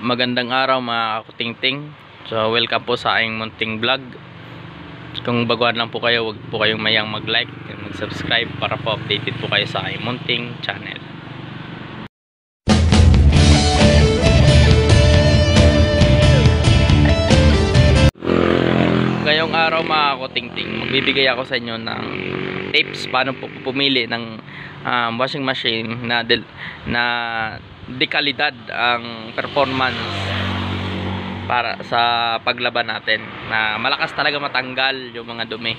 Magandang araw mga kakutingting. So welcome po sa aking munting vlog. Kung baguhan lang po kayo, huwag po kayong mayang mag-like and mag-subscribe para po updated po kayo sa aking munting channel. Ngayong araw mga kakutingting, magbibigay ako sa inyo ng tips paano po pumili ng washing machine na dekalidad ang performance para sa paglaban natin, na malakas talaga matanggal yung mga dumi.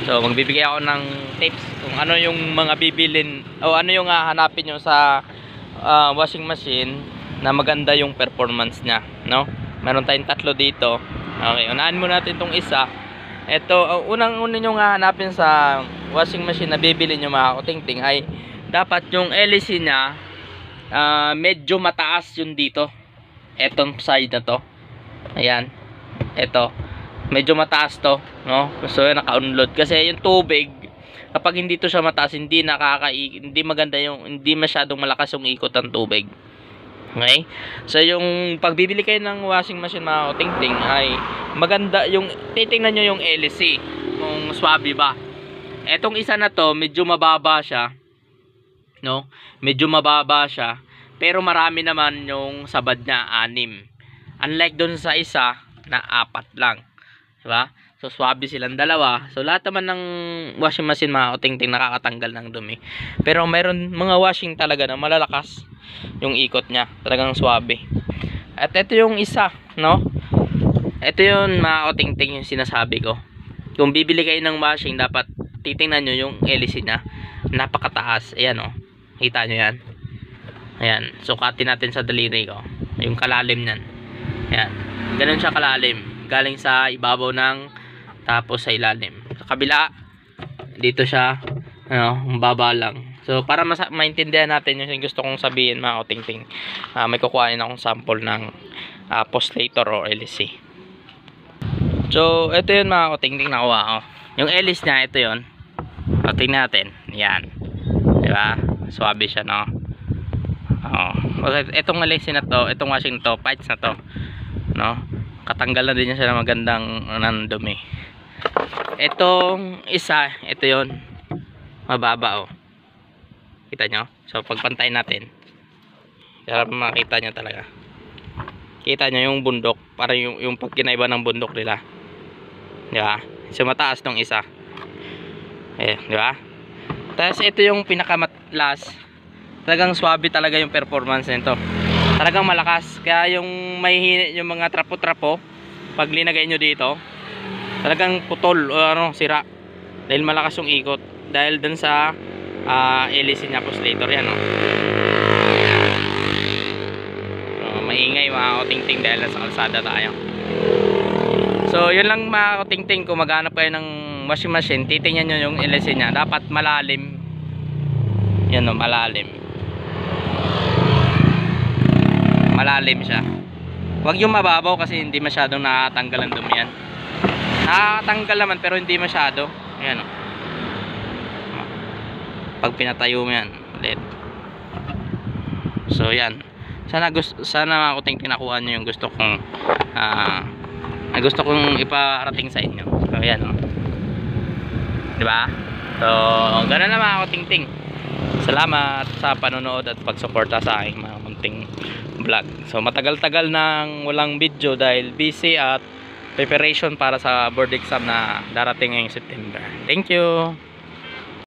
So magbibigay ako ng tips kung ano yung mga bibilin o ano yung hanapin nyo sa washing machine na maganda yung performance nya, no? Meron tayong tatlo dito. Okay, unahin mo natin itong isa. Ito, unang-una nyo hanapin sa washing machine na bibili nyo mga kakutingting ay dapat yung LC nya medyo mataas yun dito. Etong side na to. Ayan. Ito. Medyo mataas to, no? So naka-unload kasi yung tubig kapag hindi to siya mataas, hindi maganda yung, hindi masyadong malakas yung ikot ng tubig. Okay? So yung pagbibili kayo ng washing machine mga kakutingting ay maganda yung titingnan nyo yung LC kung swabe ba. Etong isa na to medyo mababa siya, no? Medyo mababa siya, pero marami naman yung sabad niya, 6. Unlike doon sa isa na 4 lang, diba? So swabe silang dalawa. So lahat naman ng washing machine mga kakutingting nakakatanggal ng dumi, pero mayroon mga washing talaga na malalakas yung ikot niya, talagang swabe. At ito yung isa, no? Ito yung mga kakutingting yung sinasabi ko. Kung bibili kayo ng washing, dapat titingnan nyo yung LC niya, napakataas. Ayan, oh. Kita nyo yan. Ayan. Sukatin natin sa daliri ko yung kalalim nyan. Ayan. Ganun siya kalalim. Galing sa ibabaw ng tapos sa ilalim. Sa kabila, dito siya, ano, baba lang. So para maintindihan natin yung gusto kong sabihin mga kakutingting, may kukuhain akong sample ng postlator o LC. So ito yun mga kakutingting nakuha ko. Yung LC nya, ito yun. O, tingnan natin. Yan. Diba? Swabe siya, no? Itong LC na to, itong washing na to, pipes na to, no? Katanggal na din niya siya ng magandang dumi. Itong isa, ito yun. Mababa, oh. Kita nyo? So pagpantay natin, para makita nyo talaga. Kita nyo yung bundok, para yung pag kinaiba ng bundok nila. Diba? So mataas tong isa. Eh, diba? Tapos ito yung pinakamatlas. Talagang swabe talaga yung performance nito. Talagang malakas. Kaya yung may yung mga trapo-trapo, pag linagay nyo dito, talagang putol o ano, sira. Dahil malakas yung ikot. Dahil dun sa LC nya postlator yan, no? So, maingay mga kakutingting dahil nasa kalsada tayo. So yun lang mga kakutingting, kung maghanap kayo ng washing machine, titingnan nyo yung LC nya, dapat malalim. Yan, no, malalim. Malalim siya. Huwag yung mababaw kasi hindi masyadong nakatanggal ang dumi yan. Nakatanggal naman pero hindi masyado. Ayan, no. Pag pinatayo mo yan ulit. So yan, sana mga kakutingting nakuha nyo yung gusto kong iparating sa inyo. So yan, no. Diba? So gano'n na mga kakutingting. Salamat sa panonood at pagsuporta sa aking mga munting vlog. So matagal-tagal nang walang video dahil busy at preparation para sa board exam na darating ngayong September. Thank you.